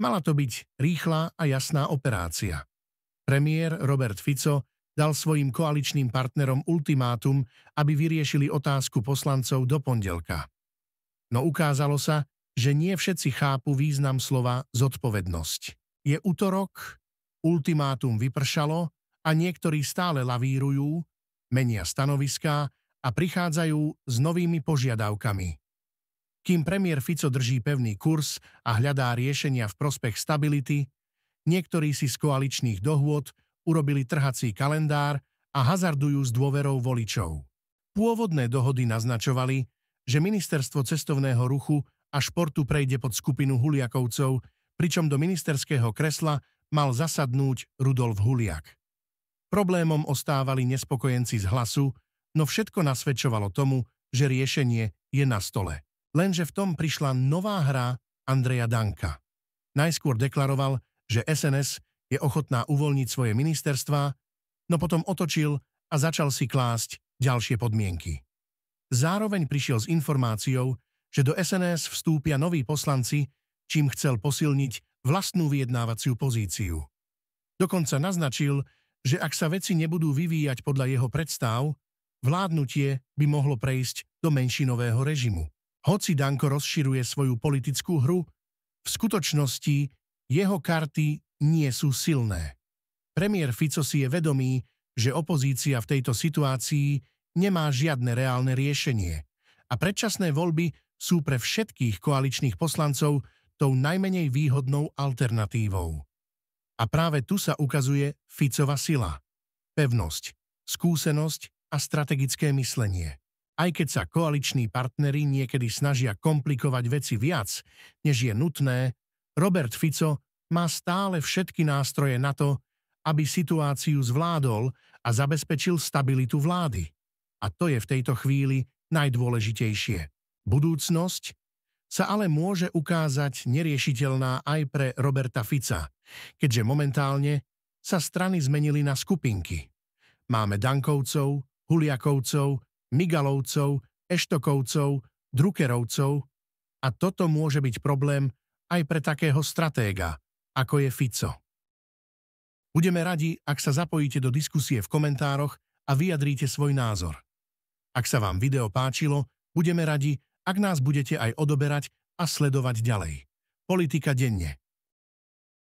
Mala to byť rýchla a jasná operácia. Premiér Robert Fico dal svojim koaličným partnerom ultimátum, aby vyriešili otázku poslancov do pondelka. No ukázalo sa, že nie všetci chápu význam slova zodpovednosť. Je utorok, ultimátum vypršalo a niektorí stále lavírujú, menia stanoviská a prichádzajú s novými požiadavkami. Kým premiér Fico drží pevný kurz a hľadá riešenia v prospech stability, niektorí si z koaličných dohôd urobili trhací kalendár a hazardujú s dôverou voličov. Pôvodné dohody naznačovali, že ministerstvo cestovného ruchu a športu prejde pod skupinu Huliakovcov, pričom do ministerského kresla mal zasadnúť Rudolf Huliak. Problémom ostávali nespokojenci z Hlasu, no všetko nasvedčovalo tomu, že riešenie je na stole. Lenže v tom prišla nová hra Andreja Danka. Najskôr deklaroval, že SNS je ochotná uvoľniť svoje ministerstvá, no potom otočil a začal si klásť ďalšie podmienky. Zároveň prišiel s informáciou, že do SNS vstúpia noví poslanci, čím chcel posilniť vlastnú vyjednávaciu pozíciu. Dokonca naznačil, že ak sa veci nebudú vyvíjať podľa jeho predstav, vládnutie by mohlo prejsť do menšinového režimu. Hoci Danko rozširuje svoju politickú hru, v skutočnosti jeho karty nie sú silné. Premiér Fico si je vedomý, že opozícia v tejto situácii nemá žiadne reálne riešenie a predčasné voľby sú pre všetkých koaličných poslancov tou najmenej výhodnou alternatívou. A práve tu sa ukazuje Ficova sila, pevnosť, skúsenosť a strategické myslenie. Aj keď sa koaliční partneri niekedy snažia komplikovať veci viac, než je nutné, Robert Fico má stále všetky nástroje na to, aby situáciu zvládol a zabezpečil stabilitu vlády. A to je v tejto chvíli najdôležitejšie. Budúcnosť sa ale môže ukázať neriešiteľná aj pre Roberta Fica, keďže momentálne sa strany zmenili na skupinky. Máme Dankovcov, Huliakovcov, Migalovcov, Eštokovcov, Druckerovcov a toto môže byť problém aj pre takého stratéga, ako je Fico. Budeme radi, ak sa zapojíte do diskusie v komentároch a vyjadríte svoj názor. Ak sa vám video páčilo, budeme radi, ak nás budete aj odoberať a sledovať ďalej. Politika denne.